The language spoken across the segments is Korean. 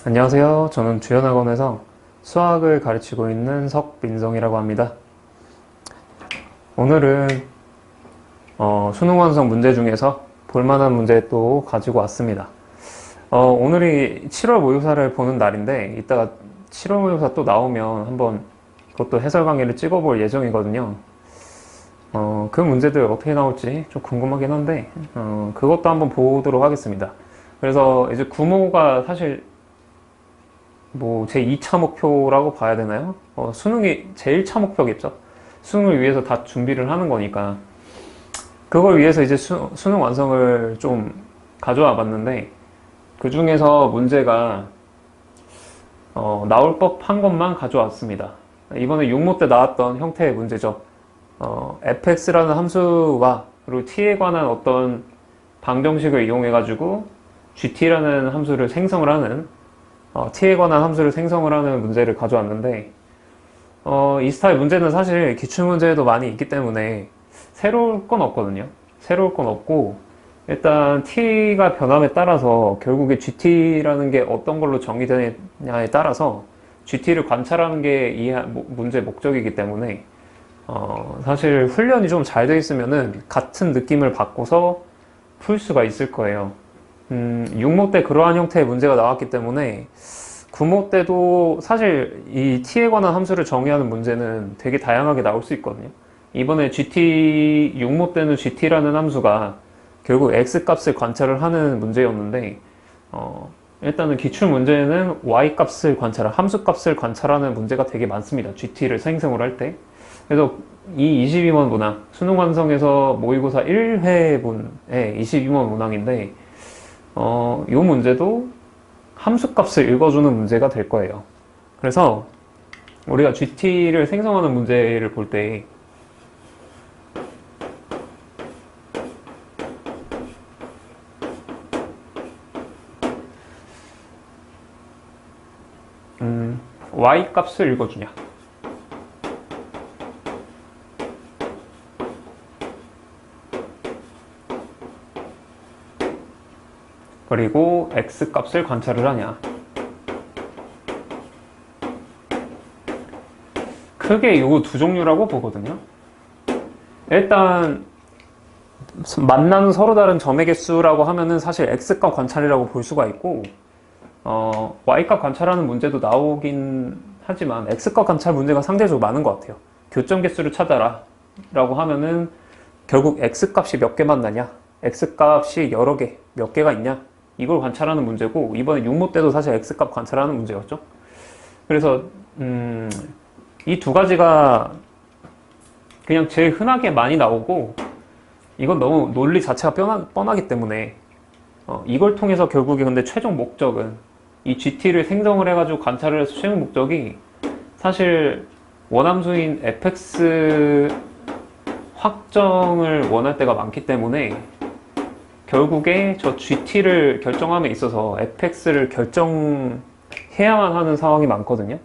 안녕하세요. 저는 주연학원에서 수학을 가르치고 있는 석민성이라고 합니다. 오늘은 수능 완성 문제 중에서 볼만한 문제 또 가지고 왔습니다. 오늘이 7월 모의고사를 보는 날인데 이따가 7월 모의고사 또 나오면 한번 그것도 해설 강의를 찍어볼 예정이거든요. 그 문제들 어떻게 나올지 좀 궁금하긴 한데 그것도 한번 보도록 하겠습니다. 그래서 이제 구모가 사실 뭐 제 2차 목표라고 봐야 되나요? 수능이 제 1차 목표겠죠. 수능을 위해서 다 준비를 하는 거니까 그걸 위해서 이제 수능 완성을 좀 가져와 봤는데 그 중에서 문제가 나올 법한 것만 가져왔습니다. 이번에 6모 때 나왔던 형태의 문제죠. fx라는 함수와 그리고 t에 관한 어떤 방정식을 이용해 가지고 gt라는 함수를 생성을 하는 t에 관한 함수를 생성을 하는 문제를 가져왔는데 이 스타일 문제는 사실 기출문제에도 많이 있기 때문에 새로울 건 없거든요. 새로울 건 없고 일단 t가 변함에 따라서 결국에 gt라는 게 어떤 걸로 정의되냐에 따라서 gt를 관찰하는 게 이 문제의 목적이기 때문에 사실 훈련이 좀 잘 돼 있으면은 같은 느낌을 바꿔서 풀 수가 있을 거예요. 6모 때 그러한 형태의 문제가 나왔기 때문에 9모 때도 사실 이 t에 관한 함수를 정의하는 문제는 되게 다양하게 나올 수 있거든요. 이번에 GT 6모 때는 GT라는 함수가 결국 x 값을 관찰을 하는 문제였는데 일단은 기출 문제는 y 값을 관찰한 함수 값을 관찰하는 문제가 되게 많습니다. GT를 생성을 할 때. 그래서 이 22번 문항 수능 완성에서 모의고사 1회분의 22번 문항인데 이 문제도 함수값을 읽어주는 문제가 될 거예요. 그래서 우리가 GT를 생성하는 문제를 볼 때 y 값을 읽어주냐 그리고 x 값을 관찰을 하냐. 크게 이 두 종류라고 보거든요. 일단 만나는 서로 다른 점의 개수라고 하면은 사실 x 값 관찰이라고 볼 수가 있고 y 값 관찰하는 문제도 나오긴 하지만 x 값 관찰 문제가 상대적으로 많은 것 같아요. 교점 개수를 찾아라 라고 하면은 결국 x 값이 몇 개 만나냐, x 값이 여러 개, 몇 개가 있냐, 이걸 관찰하는 문제고, 이번에 6모 때도 사실 x값 관찰하는 문제였죠. 그래서 이 두 가지가 그냥 제일 흔하게 많이 나오고, 이건 너무 논리 자체가 뻔하기 때문에 이걸 통해서 결국에 근데 최종 목적은 이 GT를 생성을 해가지고 관찰을 해서 최종 목적이 사실 원함수인 fx 확정을 원할 때가 많기 때문에 결국에 저 GT를 결정함에 있어서 fx를 결정해야만 하는 상황이 많거든요.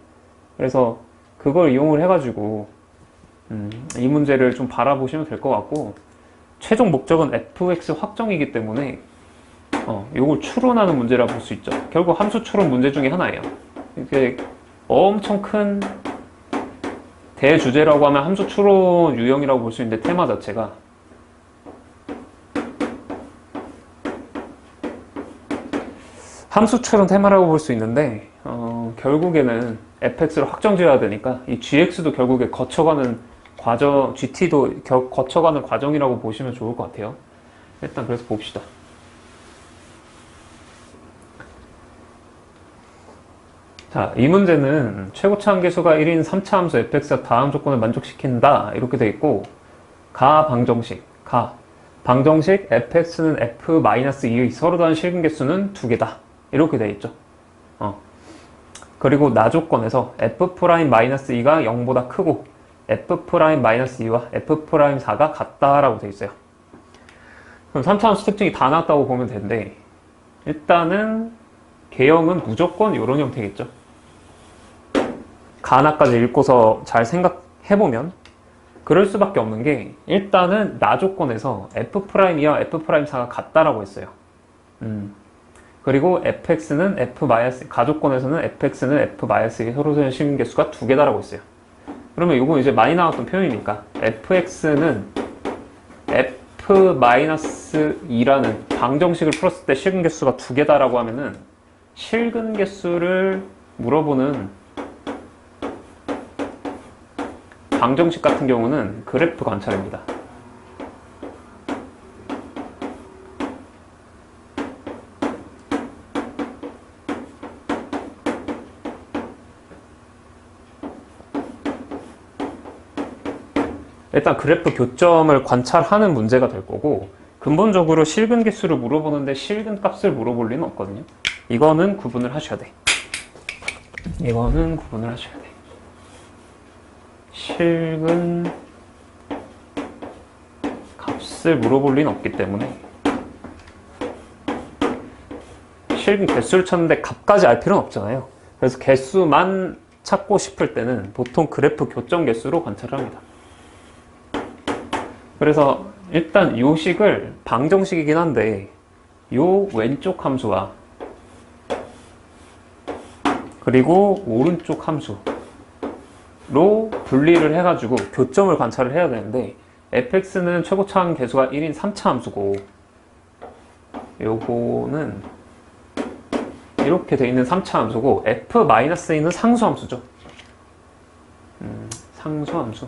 그래서 그걸 이용을 해가지고 이 문제를 좀 바라보시면 될 것 같고, 최종 목적은 fx 확정이기 때문에 이걸 추론하는 문제라 볼 수 있죠. 결국 함수 추론 문제 중에 하나예요. 이게 엄청 큰 대주제라고 하면 함수 추론 유형이라고 볼 수 있는데, 테마 자체가 함수 추론 테마라고 볼 수 있는데 결국에는 fx를 확정 지어야 되니까 이 gx도 결국에 거쳐가는 과정, gt도 거쳐가는 과정이라고 보시면 좋을 것 같아요. 일단 그래서 봅시다. 자, 이 문제는 최고차 함계수가 1인 3차 함수 fx가 다음 조건을 만족시킨다 이렇게 되어 있고, 방정식 fx는 f-2의 서로 다른 실근계수는 2개다 이렇게 되어 있죠. 그리고 나조건에서 f'-2가 0보다 크고 f'-2와 f'4가 같다라고 되어 있어요. 그럼 3차 함수 특징이 다 나왔다고 보면 되는데, 일단은 개형은 무조건 이런 형태겠죠. 가나까지 읽고서 잘 생각해보면 그럴 수밖에 없는 게, 일단은 나조건에서 f'2와 f'4가 같다라고 했어요. 그리고 fx는 가족권에서는 fx는 f-의 세로선의 실근계수가 2개다라고 있어요. 그러면 이건 이제 많이 나왔던 표현이니까 fx는 f-2라는 방정식을 풀었을 때 실근계수가 2개다라고 하면은 실근계수를 물어보는 방정식 같은 경우는 그래프 관찰입니다. 일단 그래프 교점을 관찰하는 문제가 될 거고, 근본적으로 실근 개수를 물어보는데 실근 값을 물어볼 리는 없거든요. 이거는 구분을 하셔야 돼. 이거는 구분을 하셔야 돼. 실근 값을 물어볼 리는 없기 때문에 실근 개수를 찾는데 값까지 알 필요는 없잖아요. 그래서 개수만 찾고 싶을 때는 보통 그래프 교점 개수로 관찰을 합니다. 그래서 일단 요 식을 방정식이긴 한데 요 왼쪽 함수와 그리고 오른쪽 함수로 분리를 해가지고 교점을 관찰을 해야 되는데 fx는 최고차항 계수가 1인 3차 함수고 요거는 이렇게 돼 있는 3차 함수고 f-a는 상수 함수죠. 상수 함수.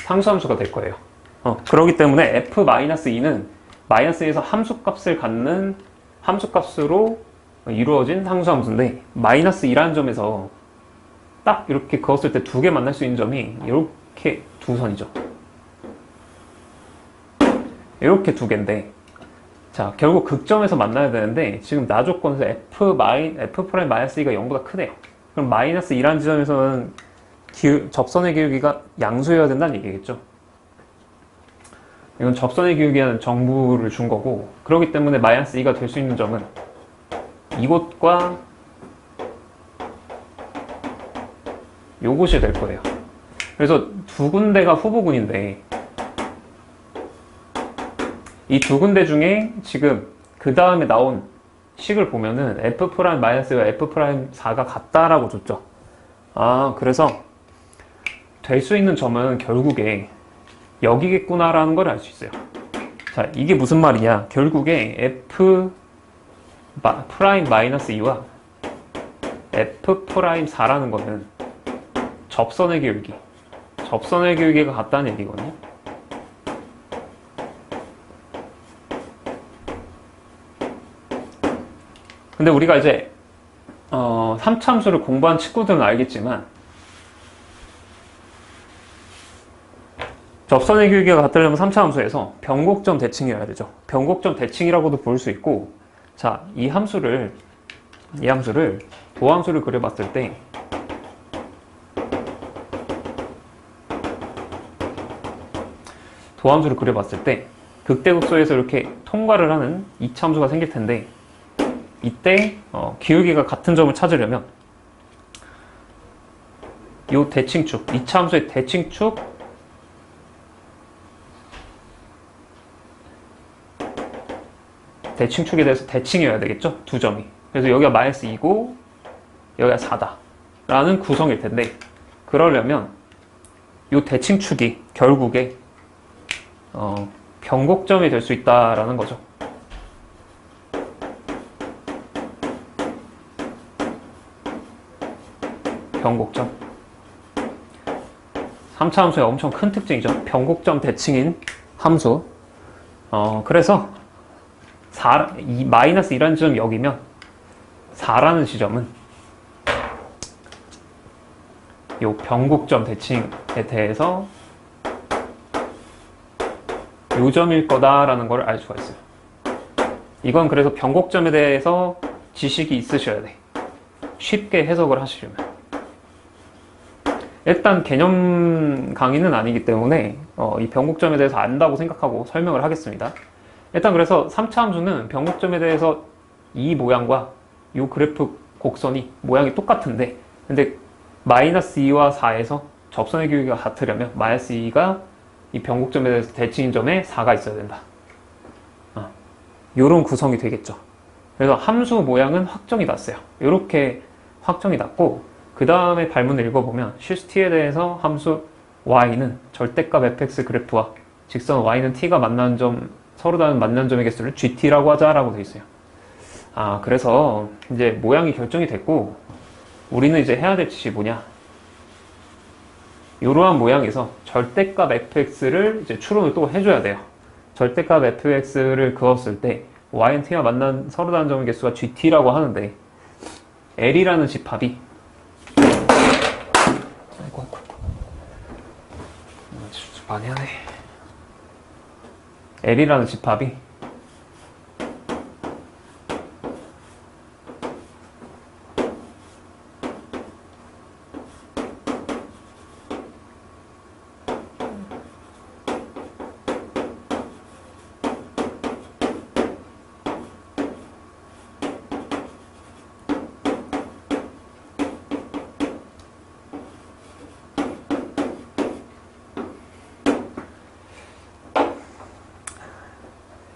상수함수가 될 거예요. 그렇기 때문에 f-2는 마이너스에서 함수값을 갖는 함수값으로 이루어진 상수함수인데 마이너스 2라는 점에서 딱 이렇게 그었을 때 2개 만날 수 있는 점이 이렇게 두 선이죠. 이렇게 2개인데 자 결국 극점에서 만나야 되는데 지금 나 조건에서 f'-2가 0보다 크대요. 그럼 마이너스 2라는 지점에서는 접선의 기울기가 양수여야 된다는 얘기겠죠. 이건 접선의 기울기라는 정보를 준 거고, 그렇기 때문에 마이너스 2가 될 수 있는 점은 이곳과 요곳이 될 거예요. 그래서 두 군데가 후보군인데 이 두 군데 중에 지금 그 다음에 나온 식을 보면은 f'-와 f'4가 같다라고 줬죠. 그래서 될 수 있는 점은 결국에 여기겠구나라는 걸 알 수 있어요. 자, 이게 무슨 말이냐? 결국에 f'-2와 f'4라는 거는 접선의 기울기가 같다는 얘기거든요. 근데 우리가 이제 3차 함수를 공부한 친구들은 알겠지만 접선의 기울기가 같으려면 3차 함수에서 변곡점 대칭이어야 되죠. 변곡점 대칭이라고도 볼 수 있고, 자, 이 함수를 도함수를 그려봤을 때 극대극소에서 이렇게 통과를 하는 2차 함수가 생길 텐데 이때 기울기가 같은 점을 찾으려면 이 대칭축, 2차 함수의 대칭축에 대해서 대칭이어야 되겠죠? 두 점이. 그래서 여기가 마이너스 2고 여기가 4다 라는 구성일 텐데, 그러려면 이 대칭축이 결국에 변곡점이 될 수 있다라는 거죠. 변곡점. 3차 함수의 엄청 큰 특징이죠. 변곡점 대칭인 함수. 그래서 이 마이너스 2라는 지점이 여기면 4라는 지점은 이 변곡점 대칭에 대해서 요 점일 거다라는 걸 알 수가 있어요. 이건 그래서 변곡점에 대해서 지식이 있으셔야 돼. 쉽게 해석을 하시려면. 일단 개념 강의는 아니기 때문에 이 변곡점에 대해서 안다고 생각하고 설명을 하겠습니다. 일단 그래서 3차 함수는 변곡점에 대해서 이 모양과 이 그래프 곡선이 모양이 똑같은데, 근데 마이너스 2와 4에서 접선의 기울기가 같으려면 마이너스 2가 이 변곡점에 대해서 대칭인 점에 4가 있어야 된다. 요런 구성이 되겠죠. 그래서 함수 모양은 확정이 났어요. 이렇게 확정이 났고, 그 다음에 발문을 읽어보면 실수 t에 대해서 함수 y는 절대값 fx 그래프와 직선 y는 t가 만나는 점, 서로 다른 만나는 점의 개수를 gt라고 하자라고 되어 있어요. 그래서 이제 모양이 결정이 됐고, 우리는 이제 해야 될 짓이 뭐냐? 이러한 모양에서 절대값 fx를 이제 추론을 또 해줘야 돼요. 절대값 fx를 그었을 때 y는 t와 만난 서로 다른 점의 개수가 gt라고 하는데, L이라는 집합이 많이 하네. L이라는 집합이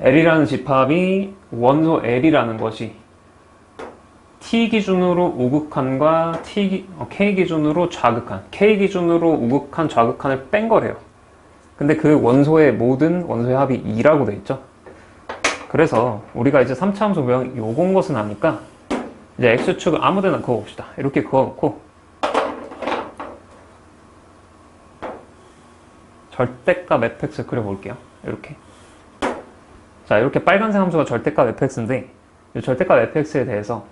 L이라는 집합이 원소 L이라는 것이 T 기준으로 우극한과 K 기준으로 좌극한, K 기준으로 우극한, 좌극한을 뺀 거래요. 근데 그 원소의 모든 원소의 합이 2라고 돼 있죠. 그래서 우리가 이제 3차 함수 모양 요건 것은 아니까 이제 X축을 아무 데나 그어봅시다. 이렇게 그어놓고 절대값 fx 그려볼게요. 이렇게. 자, 이렇게 빨간색 함수가 절대값 fx인데, 이 절대값 fx에 대해서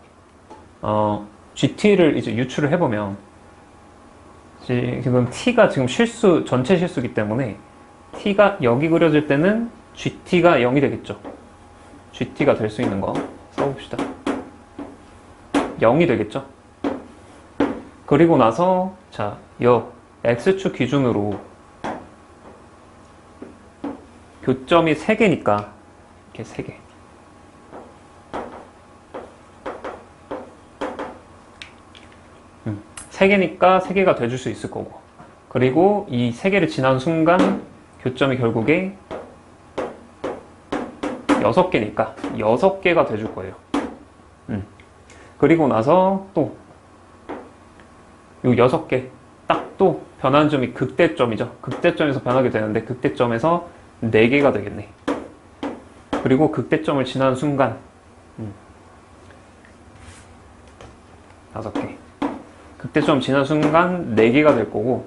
gt를 이제 유출을 해보면, 지금 t가 지금 전체 실수이기 때문에 t가 여기 그려질 때는 gt가 0이 되겠죠. gt가 될 수 있는 거 써봅시다. 0이 되겠죠. 그리고 나서 자, x축 기준으로 교점이 3개니까 이렇게 3개. 세 개니까 3개가 돼줄 수 있을 거고, 그리고 이 3개를 지난 순간 교점이 결국에 6개니까 6개가 돼줄 거예요. 그리고 나서 또 요 6개 딱 또 변하는 점이 극대점이죠. 극대점에서 변하게 되는데 극대점에서 4개가 되겠네. 그리고 극대점을 지난 순간 5개. 극대점 지난 순간 4개가 될 거고,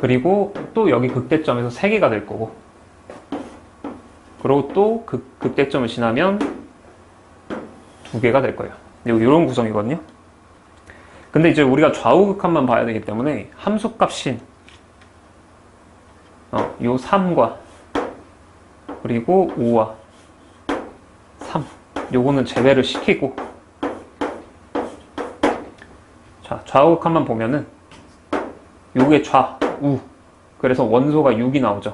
그리고 또 여기 극대점에서 3개가 될 거고, 그리고 또 극대점을 지나면 2개가 될 거예요. 이런 구성이거든요. 근데 이제 우리가 좌우극한만 봐야 되기 때문에 함수값인 요 3과 그리고 5와 3 요거는 제외를 시키고, 자, 좌우극한만 보면은 요게 좌우, 그래서 원소가 6이 나오죠.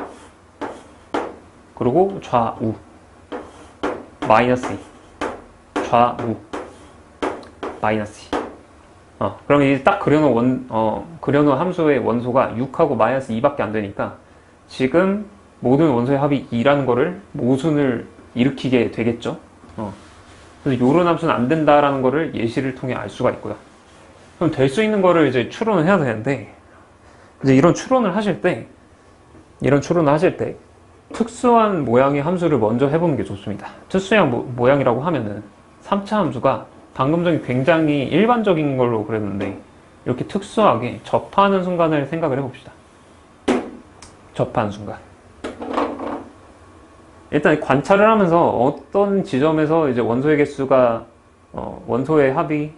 그리고 좌우 마이너스 2, 좌우 마이너스 2. 그럼 이제 딱 그려놓은 함수의 원소가 6하고 마이너스 2밖에 안 되니까 지금 모든 원소의 합이 2라는 거를 모순을 일으키게 되겠죠. 그래서 요런 함수는 안 된다라는 거를 예시를 통해 알 수가 있고요. 그럼 될 수 있는 거를 이제 추론을 해야 되는데, 이제 이런 추론을 하실 때 특수한 모양의 함수를 먼저 해보는 게 좋습니다. 특수한 모양이라고 하면은 3차 함수가 방금 전에 굉장히 일반적인 걸로 그랬는데, 이렇게 특수하게 접하는 순간을 생각을 해봅시다. 접하는 순간. 일단 관찰을 하면서 어떤 지점에서 이제 원소의 개수가 원소의 합이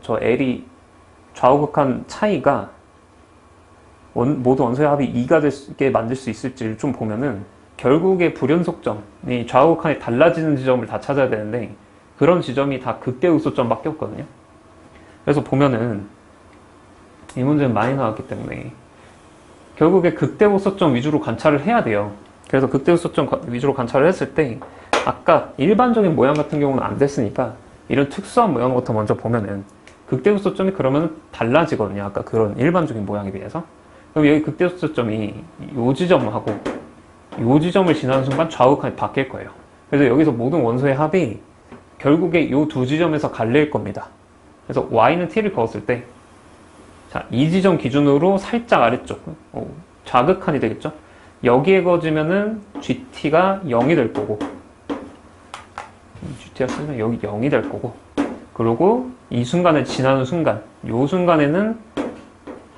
저 L이 좌우극한 차이가 모두 원소의 합이 2가 되게 만들 수 있을지를 좀 보면은, 결국에 불연속점이 좌우극한이 달라지는 지점을 다 찾아야 되는데 그런 지점이 다 극대극소점밖에 없거든요. 그래서 보면은 이 문제는 많이 나왔기 때문에 결국에 극대극소점 위주로 관찰을 해야 돼요. 그래서 극대극소점 위주로 관찰을 했을 때 아까 일반적인 모양 같은 경우는 안 됐으니까 이런 특수한 모양부터 먼저 보면은 극대극소점이 그러면 달라지거든요. 아까 그런 일반적인 모양에 비해서. 그럼 여기 극대소점이 요 지점하고 요 지점을 지나는 순간 좌우칸이 바뀔 거예요. 그래서 여기서 모든 원소의 합이 결국에 요 두 지점에서 갈릴 겁니다. 그래서 y는 t를 그었을 때, 자, 이 지점 기준으로 살짝 아래쪽, 좌극한이 되겠죠? 여기에 그어지면은 gt가 0이 될 거고, gt가 쓰면 여기 0이 될 거고, 그리고 이 순간을 지나는 순간, 요 순간에는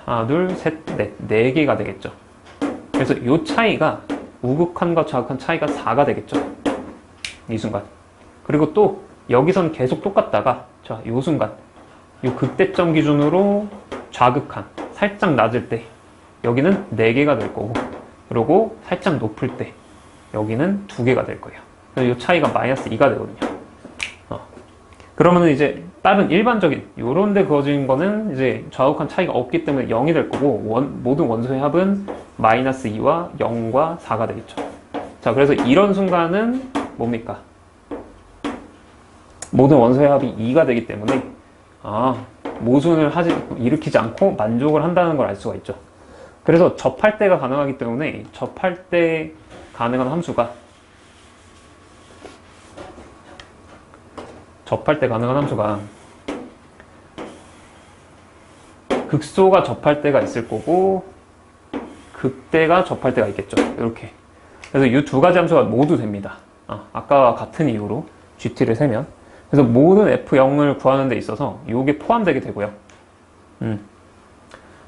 하나, 둘, 셋, 넷, 네 개가 되겠죠. 그래서 요 차이가 우극한과 좌극한 차이가 4가 되겠죠. 이 순간. 그리고 또 여기선 계속 똑같다가 자, 요 순간 요 극대점 기준으로 좌극한 살짝 낮을 때 여기는 4개가 될 거고, 그리고 살짝 높을 때 여기는 2개가 될 거예요. 그래서 요 차이가 마이너스 2가 되거든요. 그러면은 이제 다른 일반적인 요런 데 그어진 거는 이제 좌우칸 차이가 없기 때문에 0이 될 거고, 모든 원소의 합은 마이너스 2와 0과 4가 되겠죠. 자, 그래서 이런 순간은 뭡니까? 모든 원소의 합이 2가 되기 때문에 모순을 일으키지 않고 만족을 한다는 걸 알 수가 있죠. 그래서 접할 때가 가능하기 때문에 접할 때 가능한 함수가 극소가 접할 때가 있을 거고 극대가 접할 때가 있겠죠. 이렇게. 그래서 이 두 가지 함수가 모두 됩니다. 아까와 같은 이유로 GT를 세면. 그래서 모든 F0을 구하는 데 있어서 이게 포함되게 되고요.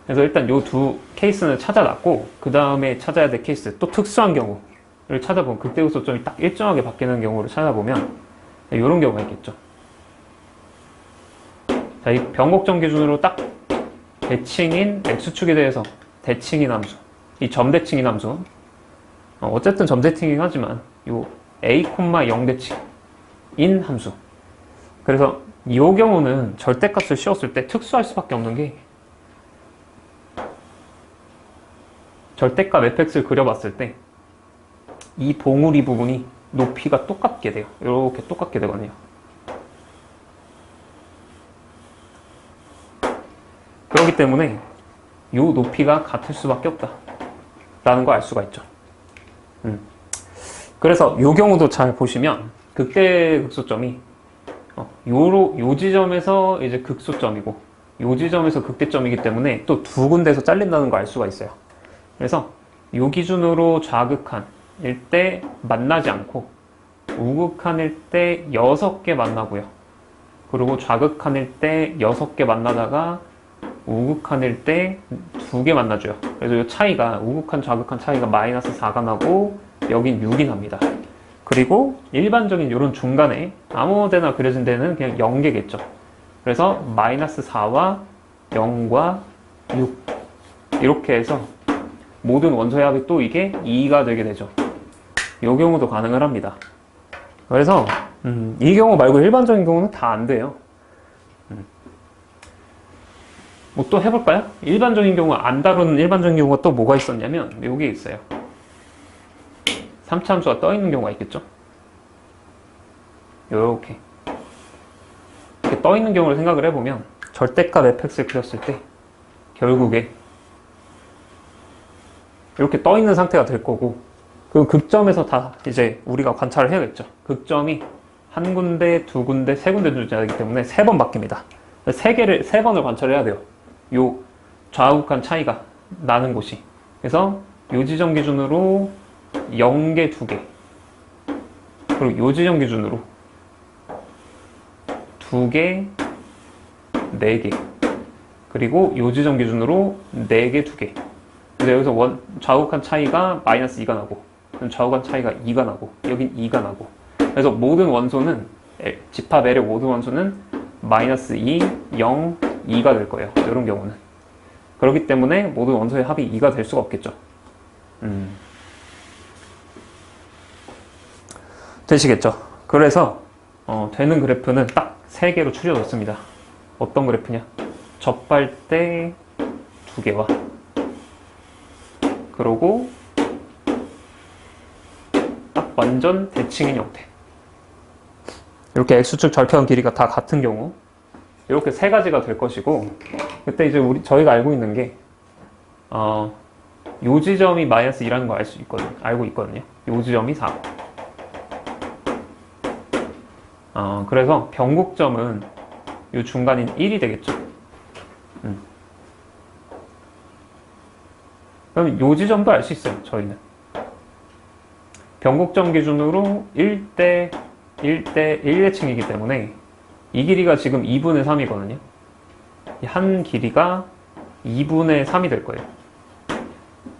그래서 일단 이 두 케이스는 찾아놨고, 그 다음에 찾아야 될 케이스, 또 특수한 경우를 찾아보면, 극대극소점이 딱 일정하게 바뀌는 경우를 찾아보면 이런 경우가 있겠죠. 자, 이 변곡점 기준으로 딱 대칭인 X축에 대해서 대칭인 함수, 이 점대칭인 함수, 어쨌든 점대칭이긴 하지만 요 A, 0 대칭인 함수. 그래서 이 경우는 절대값을 씌웠을 때 특수할 수밖에 없는 게, 절대값 fx를 그려봤을 때 이 봉우리 부분이 높이가 똑같게 돼요. 이렇게 똑같게 되거든요. 그렇기 때문에 이 높이가 같을 수밖에 없다 라는 걸 알 수가 있죠. 그래서 이 경우도 잘 보시면 극대 극소점이 요 지점에서 이제 극소점이고 요 지점에서 극대점이기 때문에 또 두 군데에서 잘린다는 걸 알 수가 있어요. 그래서 요 기준으로 좌극한일 때 만나지 않고 우극한일 때 6개 만나고요. 그리고 좌극한일 때 6개 만나다가 우극한일 때 2개 만나줘요. 그래서 이 차이가, 우극한 좌극한 차이가 마이너스 4가 나고 여긴 6이 납니다. 그리고 일반적인 이런 중간에 아무 데나 그려진 데는 그냥 0개겠죠. 그래서 마이너스 4와 0과 6 이렇게 해서 모든 원소의 합이 또 이게 2가 되게 되죠. 이 경우도 가능을 합니다. 그래서 이 경우 말고 일반적인 경우는 다 안 돼요. 뭐 또 해볼까요? 일반적인 경우, 안 다루는 일반적인 경우가 또 뭐가 있었냐면 여기 있어요. 3차 함수가 떠 있는 경우가 있겠죠. 이렇게 떠 있는 경우를 생각을 해보면 절대값 fx를 그렸을 때 결국에 이렇게 떠 있는 상태가 될 거고, 그 극점에서 다 이제 우리가 관찰을 해야겠죠. 극점이 한 군데, 두 군데, 세 군데 존재하기 때문에 3번 바뀝니다. 3번을 관찰해야 돼요. 요 좌우간 차이가 나는 곳이. 그래서 요 지점 기준으로 0개 2개, 그리고 요 지점 기준으로 2개 4개, 그리고 요 지점 기준으로 4개 2개. 그래서 여기서 좌우간 차이가 마이너스 2가 나고, 좌우간 차이가 2가 나고, 여긴 2가 나고. 그래서 모든 원소는, 집합 L의 모든 원소는 마이너스 2, 0, 2가 될 거예요. 이런 경우는. 그렇기 때문에 모든 원소의 합이 2가 될 수가 없겠죠. 되시겠죠? 그래서 되는 그래프는 딱 3개로 추려졌습니다. 어떤 그래프냐? 접할 때 2개와, 그러고 딱 완전 대칭인 형태. 이렇게 X축 절편 길이가 다 같은 경우 이렇게 3가지가 될 것이고, 그때 이제 저희가 알고 있는 게 요 지점이 마이너스 2라는 거 알고 있거든요. 요 지점이 4. 그래서 변곡점은 요 중간인 1이 되겠죠. 그럼 요 지점도 알 수 있어요, 저희는. 변곡점 기준으로 1대 1대 1대칭이기 때문에 이 길이가 지금 2분의 3이거든요. 한 길이가 2분의 3이 될 거예요.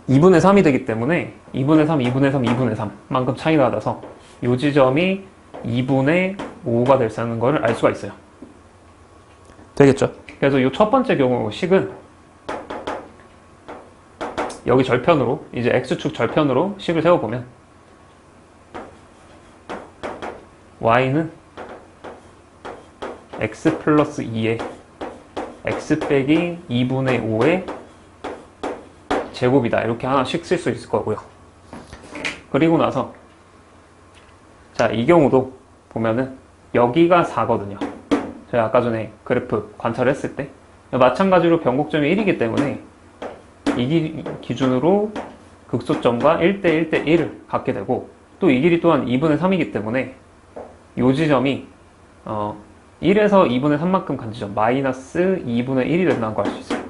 2분의 3이 되기 때문에 2분의 3, 2분의 3, 2분의 3만큼 차이가 나서 이 지점이 2분의 5가 될수있는 걸 알 수가 있어요. 되겠죠? 그래서 이 첫 번째 경우 식은 여기 절편으로, 이제 x축 절편으로 식을 세워보면 y는 x 플러스 2에 x 빼기 2분의 5의 제곱이다. 이렇게 하나씩 쓸 수 있을 거고요. 그리고 나서 자, 이 경우도 보면은 여기가 4거든요. 제가 아까 전에 그래프 관찰했을 때 마찬가지로 변곡점이 1이기 때문에 이 기준으로 극소점과 1대 1대 1을 갖게 되고, 또 이 길이 또한 2분의 3이기 때문에 이 지점이 1에서 2분의 3만큼 간 지점 마이너스 2분의 1이 된다는 걸 알 수 있어요.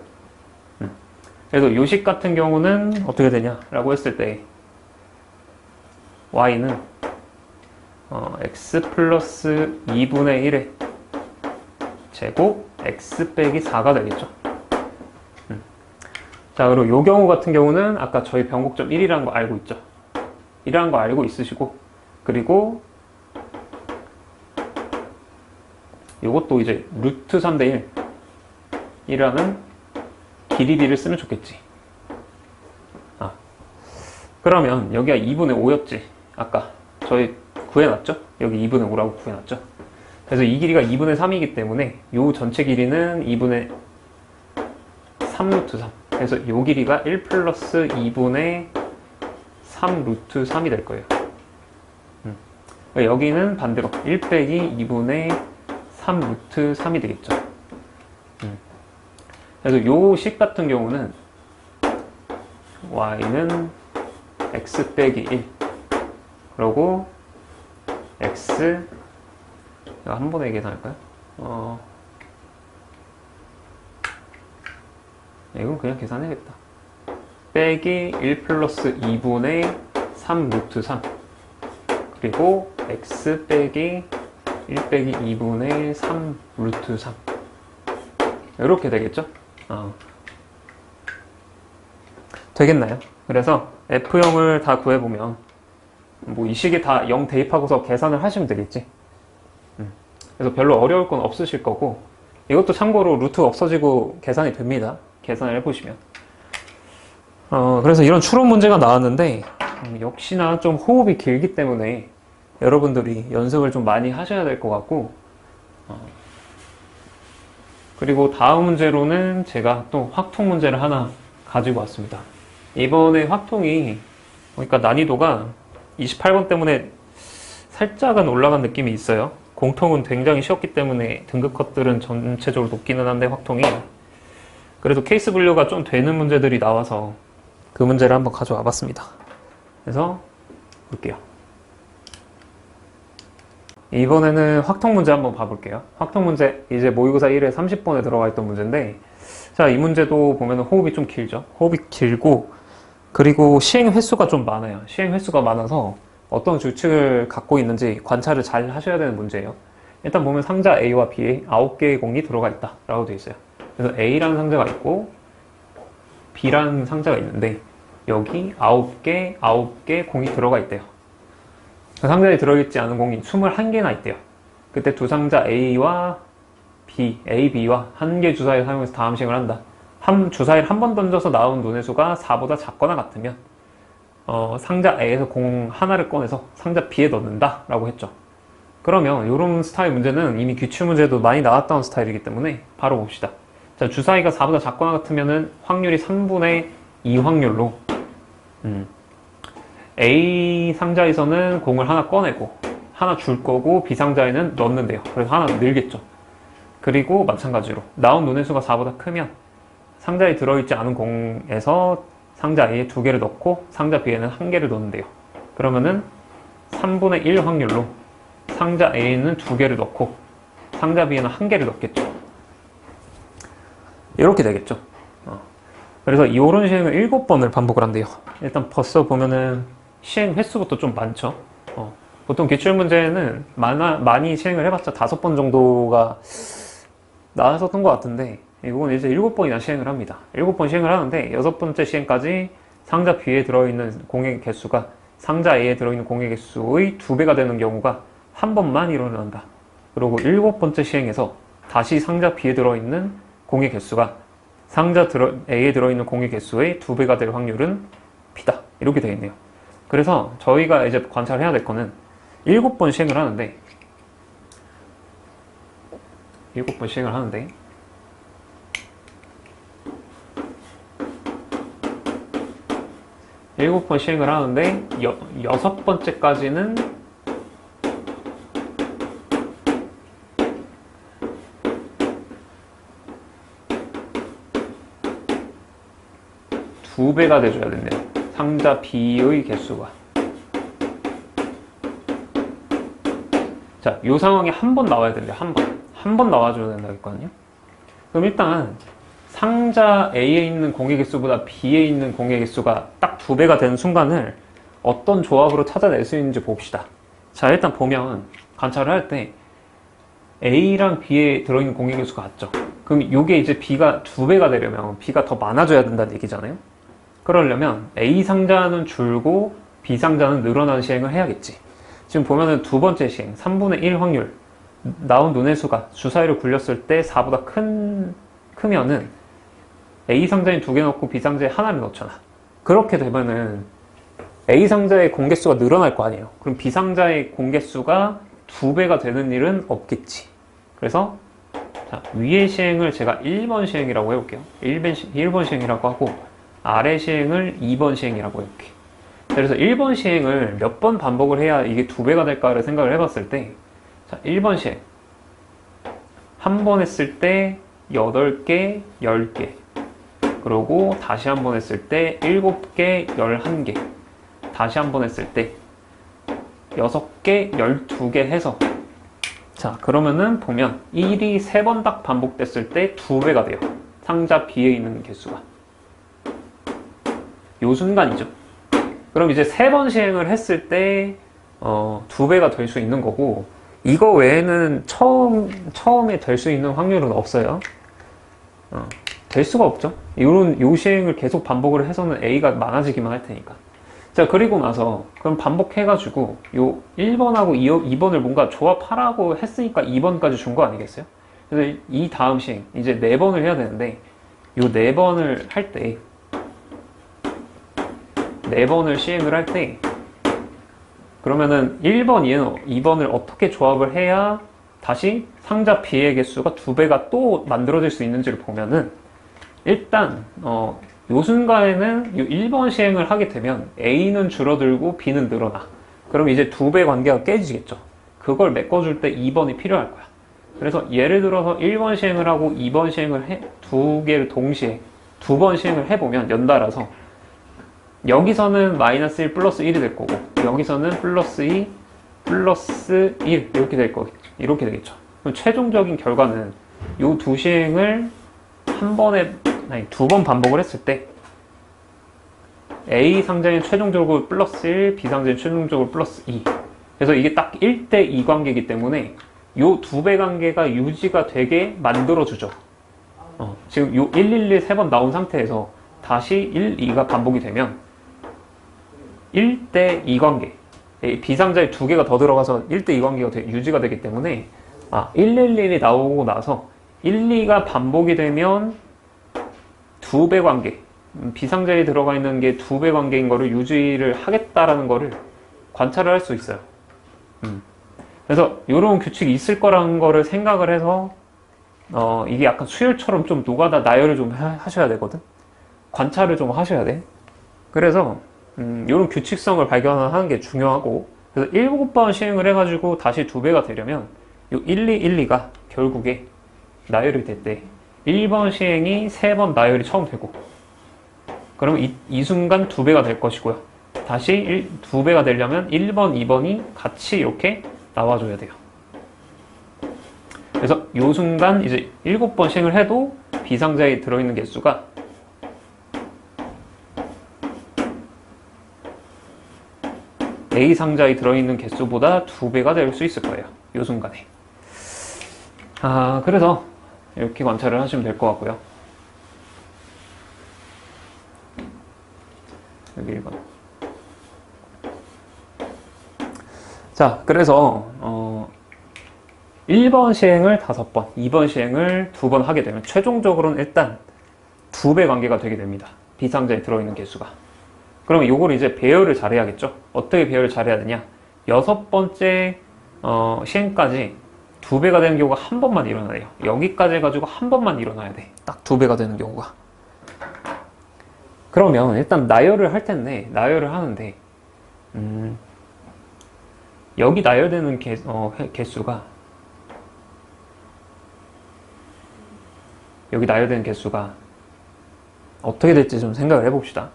그래서 요식 같은 경우는 어떻게 되냐라고 했을 때 y는 x 플러스 2분의 1의 제곱 x 빼기 4가 되겠죠. 자, 그리고 요 경우 같은 경우는 아까 저희 변곡점 1이라는 거 알고 있죠. 1이라는 거 알고 있으시고, 그리고 요것도 이제 루트 3대 1이라는 길이비를 쓰면 좋겠지. 그러면 여기가 2분의 5였지. 아까 저희 구해놨죠? 여기 2분의 5라고 구해놨죠? 그래서 이 길이가 2분의 3이기 때문에 요 전체 길이는 2분의 3 루트 3. 그래서 요 길이가 1 플러스 2분의 3 루트 3이 될 거예요. 여기는 반대로 1 빼기 2분의 3 루트 3이 되겠죠. 그래서 요 식 같은 경우는 y는 x 빼기 1, 그리고 x, 제가 한 번에 계산할까요? 이건 그냥 계산해야겠다. 빼기 1 플러스 2분의 3 루트 3, 그리고 x 빼기 1 빼기 2분의 3 루트 3, 이렇게 되겠죠? 되겠나요? 그래서 F형을 다 구해보면 뭐 이 식에 다 0 대입하고서 계산을 하시면 되겠지. 그래서 별로 어려울 건 없으실 거고, 이것도 참고로 루트 없어지고 계산이 됩니다. 계산을 해보시면. 그래서 이런 추론 문제가 나왔는데 역시나 좀 호흡이 길기 때문에 여러분들이 연습을 좀 많이 하셔야 될 것 같고, 그리고 다음 문제로는 제가 또 확통 문제를 하나 가지고 왔습니다. 이번에 확통이 그러니까 난이도가 28번 때문에 살짝은 올라간 느낌이 있어요. 공통은 굉장히 쉬웠기 때문에 등급 컷들은 전체적으로 높기는 한데, 확통이 그래도 케이스 분류가 좀 되는 문제들이 나와서 그 문제를 한번 가져와 봤습니다. 그래서 볼게요. 이번에는 확통 문제 한번 봐볼게요. 확통 문제, 이제 모의고사 1회 30번에 들어가 있던 문제인데, 자, 이 문제도 보면 호흡이 좀 길죠. 호흡이 길고, 그리고 시행 횟수가 좀 많아요. 시행 횟수가 많아서 어떤 규칙을 갖고 있는지 관찰을 잘 하셔야 되는 문제예요. 일단 보면 상자 A와 B에 9개의 공이 들어가 있다 라고 되어 있어요. 그래서 A라는 상자가 있고 B라는 상자가 있는데, 여기 9개 공이 들어가 있대요. 그 상자에 들어있지 않은 공이 21개나 있대요. 그때 두 상자 A와 B, A, B와 한 개 주사위를 사용해서 다음 시행을 한다. 주사위를 한 번 던져서 나온 눈의 수가 4보다 작거나 같으면 상자 A에서 공 하나를 꺼내서 상자 B에 넣는다 라고 했죠. 그러면 이런 스타일 문제는 이미 기출문제도 많이 나왔던 스타일이기 때문에 바로 봅시다. 자, 주사위가 4보다 작거나 같으면은 확률이 3분의 2 확률로 A 상자에서는 공을 하나 꺼내고 하나 줄 거고, B 상자에는 넣는데요. 그래서 하나 늘겠죠. 그리고 마찬가지로 나온 눈의 수가 4보다 크면 상자에 들어있지 않은 공에서 상자 A에 2개를 넣고 상자 B에는 1개를 넣는데요. 그러면은 3분의 1 확률로 상자 A에는 2개를 넣고 상자 B에는 1개를 넣겠죠. 이렇게 되겠죠. 그래서 이런 시행을 7번을 반복을 한대요. 일단 벌써 보면은 시행 횟수부터 좀 많죠. 보통 기출문제는 많이 시행을 해봤자 5번 정도가 나왔었던 것 같은데, 이건 이제 7번이나 시행을 합니다. 7번 시행을 하는데 6번째 시행까지 상자 B에 들어있는 공의 개수가 상자 A에 들어있는 공의 개수의 2배가 되는 경우가 한 번만 일어난다. 그리고 7번째 시행에서 다시 상자 B에 들어있는 공의 개수가 상자 A에 들어있는 공의 개수의 2배가 될 확률은 B다. 이렇게 되어 있네요. 그래서 저희가 이제 관찰해야 될 거는 7번 시행을 하는데 7번 시행을 하는데 7번 시행을 하는데 6번째까지는 두 배가 돼줘야 된대요. 상자 B의 개수가. 자, 이 상황이 한 번 나와야 된대요. 한 번 나와줘야 된다고 했거든요. 그럼 일단 상자 A에 있는 공의 개수보다 B에 있는 공의 개수가 딱 2배가 되는 순간을 어떤 조합으로 찾아낼 수 있는지 봅시다. 자, 일단 보면 관찰을 할 때 A랑 B에 들어있는 공의 개수가 같죠. 그럼 이게 이제 B가 2배가 되려면 B가 더 많아져야 된다는 얘기잖아요. 그러려면 A 상자는 줄고 B 상자는 늘어나는 시행을 해야겠지. 지금 보면은 2번째 시행 3분의 1 확률 나온 눈의 수가 주사위를 굴렸을 때 4보다 크면은 A 상자에 2개 넣고 B 상자에 하나를 넣잖아. 그렇게 되면은 A 상자의 공개수가 늘어날 거 아니에요. 그럼 B 상자의 공개수가 2배가 되는 일은 없겠지. 그래서 자, 위의 시행을 제가 1번 시행이라고 해볼게요. 1번 시행이라고 하고 아래 시행을 2번 시행이라고 해볼게. 그래서 1번 시행을 몇 번 반복을 해야 이게 2배가 될까를 생각을 해봤을 때, 자, 1번 시행 한 번 했을 때 8개, 10개, 그리고 다시 한 번 했을 때 7개, 11개, 다시 한 번 했을 때 6개, 12개 해서, 자, 그러면은 보면 1이 3번 딱 반복됐을 때 2배가 돼요. 상자 B에 있는 개수가. 요 순간이죠. 그럼 이제 3번 시행을 했을 때 2배가 될 수 있는 거고, 이거 외에는 처음에 될 수 있는 확률은 없어요. 될 수가 없죠. 요 시행을 계속 반복을 해서는 A가 많아지기만 할 테니까. 자, 그리고 나서 그럼 반복해가지고 요 1번하고 2번을 뭔가 조합하라고 했으니까 2번까지 준 거 아니겠어요? 그래서 이 다음 시행 이제 4번을 해야 되는데, 요 4번을 할 때 4번을 시행을 할 때 그러면은 1번, 2번을 어떻게 조합을 해야 다시 상자 B의 개수가 2배가 또 만들어질 수 있는지를 보면은, 일단 요 순간에는 요 1번 시행을 하게 되면 A는 줄어들고 B는 늘어나. 그럼 이제 2배 관계가 깨지겠죠. 그걸 메꿔줄 때 2번이 필요할 거야. 그래서 예를 들어서 1번 시행을 하고 2번 시행을 두 개를 동시에 2번 시행을 해보면 연달아서 여기서는 마이너스 1 플러스 1이 될 거고, 여기서는 플러스 2 플러스 1 이렇게 되겠죠. 그럼 최종적인 결과는 요 두 시행을 두 번 반복을 했을 때 A 상자는 최종적으로 플러스 1, B 상자는 최종적으로 플러스 2. 그래서 이게 딱 1대2 관계이기 때문에 요 2배 관계가 유지가 되게 만들어주죠. 지금 요 1, 1, 1 3번 나온 상태에서 다시 1, 2가 반복이 되면 1대2 관계, B상자에 2개가 더 들어가서 1대2 관계가 유지가 되기 때문에 1, 1, 1이 나오고 나서 1, 2가 반복이 되면 2배 관계, B상자에 들어가 있는 게 2배 관계인 거를 유지를 하겠다라는 거를 관찰을 할 수 있어요. 그래서 이런 규칙이 있을 거라는 거를 생각을 해서 이게 약간 수열처럼 좀 노가다 나열을 좀 하셔야 되거든. 관찰을 좀 하셔야 돼. 그래서 이런 규칙성을 발견하는 게 중요하고, 그래서 7번 시행을 해가지고 다시 2배가 되려면 요 1, 2, 1, 2가 결국에 나열이 될 때 1번 시행이 3번 나열이 처음 되고 그러면 이 순간 2배가 될 것이고요. 다시 2배가 되려면 1번, 2번이 같이 이렇게 나와줘야 돼요. 그래서 이 순간 이제 7번 시행을 해도 B상자에 들어있는 개수가 A상자에 들어있는 개수보다 2배가 될 수 있을 거예요. 이 순간에. 그래서 이렇게 관찰을 하시면 될 것 같고요. 여기 1번. 자, 그래서 1번 시행을 5번, 2번 시행을 2번 하게 되면 최종적으로는 일단 2배 관계가 되게 됩니다. B상자에 들어있는 개수가. 그러면 요걸 이제 배열을 잘해야겠죠. 어떻게 배열을 잘해야 되냐? 6번째 시행까지 2배가 되는 경우가 한 번만 일어나요. 여기까지 해가지고 한 번만 일어나야 돼. 딱 2배가 되는 경우가. 그러면 일단 나열을 할 텐데, 나열을 하는데 여기 나열되는 개수가 여기 나열되는 개수가 어떻게 될지 좀 생각을 해봅시다.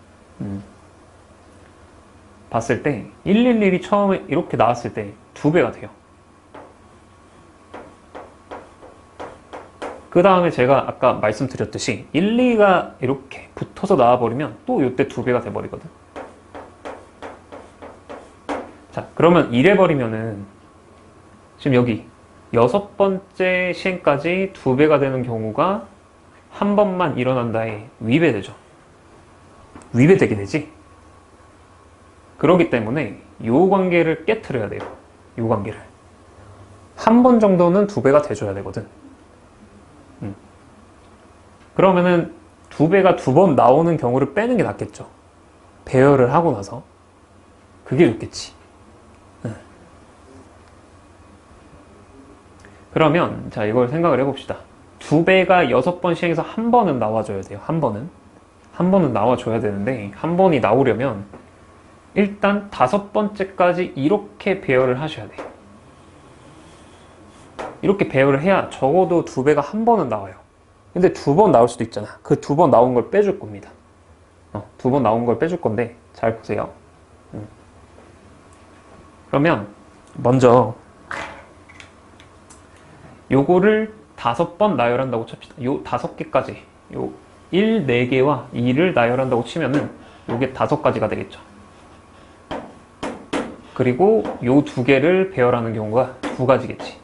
봤을 때 111이 처음에 이렇게 나왔을 때 2배가 돼요. 그 다음에 제가 아까 말씀드렸듯이 1, 2가 이렇게 붙어서 나와버리면 또 이때 2배가 돼버리거든. 자, 그러면 이래버리면은 지금 여기 6번째 시행까지 2배가 되는 경우가 한 번만 일어난다에 위배되죠. 위배되게 되지. 그렇기 때문에 이 관계를 깨트려야 돼요. 이 관계를. 한 번 정도는 2배가 돼줘야 되거든. 그러면은 2배가 2번 나오는 경우를 빼는 게 낫겠죠. 배열을 하고 나서. 그게 좋겠지. 그러면 자, 이걸 생각을 해봅시다. 2배가 6번 시행해서 한 번은 나와줘야 돼요. 한 번은 나와줘야 되는데 한 번이 나오려면 일단 5번째까지 이렇게 배열을 하셔야 돼요. 이렇게 배열을 해야 적어도 2배가 한 번은 나와요. 근데 2번 나올 수도 있잖아. 그 2번 나온 걸 빼줄 겁니다. 2번 나온 걸 빼줄 건데 잘 보세요. 그러면 먼저 요거를 5번 나열한다고 칩시다. 요 5개까지 요 1, 4개와 2를 나열한다고 치면은 요게 5가지가 되겠죠. 그리고 요 2개를 배열하는 경우가 2가지겠지.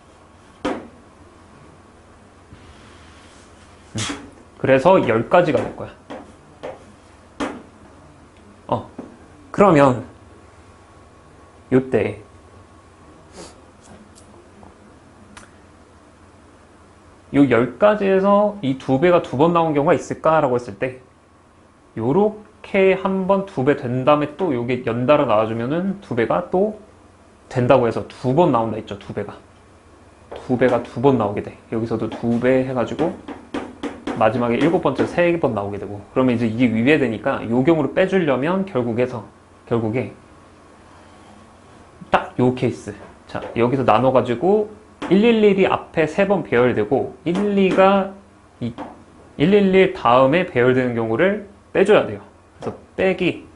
그래서 10가지가 될 거야. 그러면 요때 요 10가지에서 이 2배가 2번 나온 경우가 있을까라고 했을 때 요렇게 한 번 2배 된 다음에 또 요게 연달아 나와주면은 2배가 또 된다고 해서 2번 나온다 했죠. 2배가 2번 나오게 돼. 여기서도 2배 해가지고 마지막에 7번째 3번 나오게 되고, 그러면 이제 이게 위배되니까 요 경우를 빼주려면 결국에 딱 요 케이스. 자, 여기서 나눠가지고 111이 앞에 3번 배열되고 111 다음에 배열되는 경우를 빼줘야 돼요. 그래서 빼기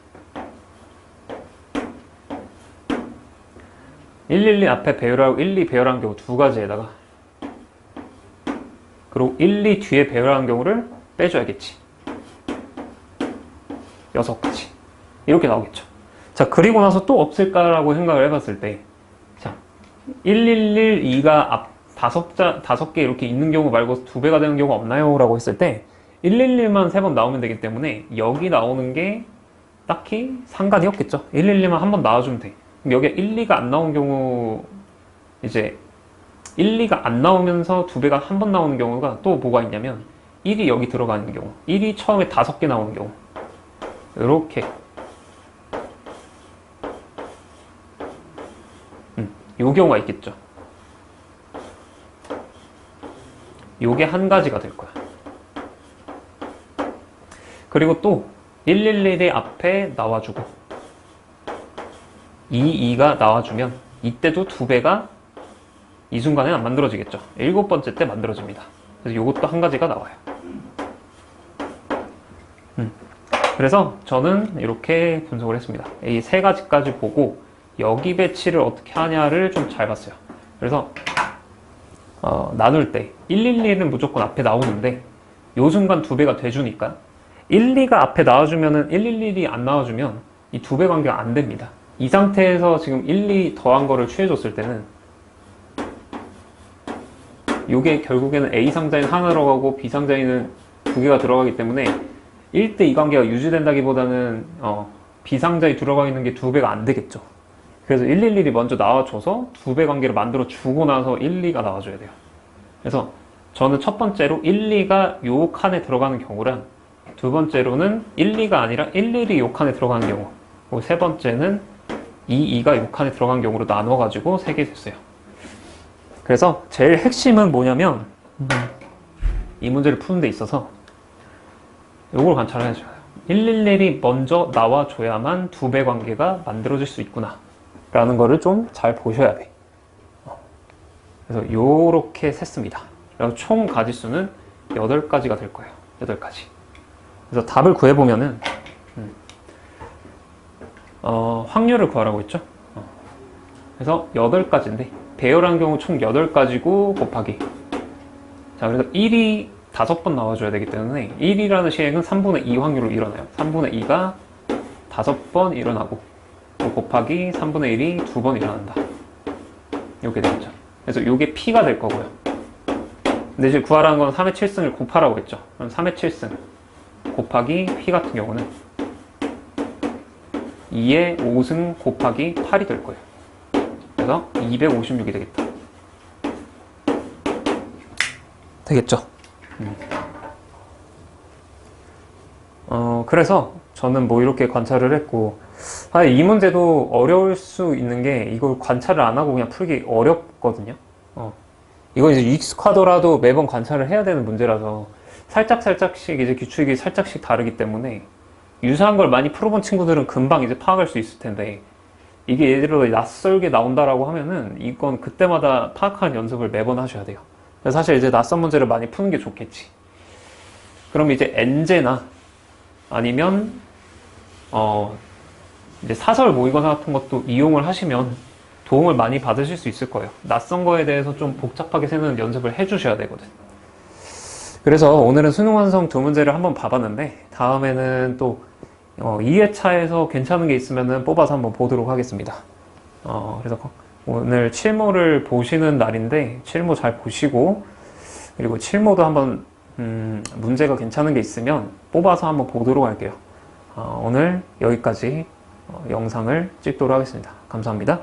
112 앞에 배열하고 12 배열한 경우 2가지에다가, 그리고 12 뒤에 배열한 경우를 빼줘야겠지. 6가지. 이렇게 나오겠죠. 자, 그리고 나서 또 없을까라고 생각을 해봤을 때, 자, 1112가 앞 5개 이렇게 있는 경우 말고 2배가 되는 경우가 없나요? 라고 했을 때 111만 3번 나오면 되기 때문에 여기 나오는 게 딱히 상관이 없겠죠. 111만 한 번 나와주면 돼. 여기에 1, 2가 안 나온 경우, 이제 1, 2가 안 나오면서 2배가 한 번 나오는 경우가 또 뭐가 있냐면 1이 여기 들어가는 경우, 1이 처음에 5개 나오는 경우, 이렇게 요 경우가 있겠죠. 요게 한 가지가 될 거야. 그리고 또 111이 앞에 나와주고 2가 나와주면 이때도 2배가 이 순간에 안 만들어지겠죠. 7번째 때 만들어집니다. 그래서 요것도 한 가지가 나와요. 그래서 저는 이렇게 분석을 했습니다. 이 세 가지까지 보고 여기 배치를 어떻게 하냐를 좀 잘 봤어요. 그래서 나눌 때 112는 무조건 앞에 나오는데 요 순간 2배가 돼주니까 1, 2가 앞에 나와주면은 1, 1, 1이 안 나와주면 이 2배 관계가 안 됩니다. 이 상태에서 지금 1, 2 더한 거를 취해줬을 때는 요게 결국에는 A 상자인 하나 들어가고 B 상자에는 2개가 들어가기 때문에 1대 2 관계가 유지된다기보다는 B 상자에 들어가 있는 게 2배가 안 되겠죠. 그래서 111이 먼저 나와줘서 2배 관계를 만들어 주고 나서 1, 2가 나와줘야 돼요. 그래서 저는 첫 번째로 1, 2가 요 칸에 들어가는 경우랑 두 번째로는 1, 2가 아니라 1, 1이 요 칸에 들어가는 경우, 그리고 세 번째는 2, 2가 요 칸에 들어가는 경우로 나눠가지고 3개 줬어요. 그래서 제일 핵심은 뭐냐면 이 문제를 푸는 데 있어서 요걸 관찰을 해줘야 돼요. 111이 먼저 나와줘야만 2배 관계가 만들어질 수 있구나 라는 거를 좀 잘 보셔야 돼. 그래서 요렇게 셌습니다. 그래서 총 가지수는 8가지가 될 거예요. 8가지. 그래서 답을 구해보면은 확률을 구하라고 했죠. 그래서 8가지인데 배열한 경우 총 8가지고 곱하기, 자 그래서 1이 5번 나와줘야 되기 때문에 1이라는 시행은 3분의 2 확률로 일어나요. 3분의 2가 5번 일어나고 곱하기 3분의 1이 2번 일어난다. 이렇게 되겠죠. 그래서 이게 P가 될 거고요. 근데 이제 구하라는 건 3의 7승을 곱하라고 했죠. 그럼 3의 7승 곱하기 P 같은 경우는 2의 5승 곱하기 8이 될 거예요. 그래서 256이 되겠다. 되겠죠? 그래서 저는 뭐 이렇게 관찰을 했고, 이 문제도 어려울 수 있는 게 이걸 관찰을 안 하고 그냥 풀기 어렵거든요. 이건 이제 익숙하더라도 매번 관찰을 해야 되는 문제라서 살짝씩 이제 규칙이 살짝씩 다르기 때문에 유사한 걸 많이 풀어본 친구들은 금방 이제 파악할 수 있을 텐데, 이게 예를 들어 낯설게 나온다라고 하면은 이건 그때마다 파악하는 연습을 매번 하셔야 돼요. 그래서 사실 이제 낯선 문제를 많이 푸는 게 좋겠지. 그럼 이제 엔제나 아니면 이제 사설 모의고사 같은 것도 이용을 하시면 도움을 많이 받으실 수 있을 거예요. 낯선 거에 대해서 좀 복잡하게 세는 연습을 해주셔야 되거든. 그래서 오늘은 수능 완성 2문제를 한번 봐봤는데, 다음에는 또 2회차에서 괜찮은 게 있으면 뽑아서 한번 보도록 하겠습니다. 그래서 오늘 7모를 보시는 날인데 7모 잘 보시고, 그리고 7모도 한번 문제가 괜찮은 게 있으면 뽑아서 한번 보도록 할게요. 오늘 여기까지 영상을 찍도록 하겠습니다. 감사합니다.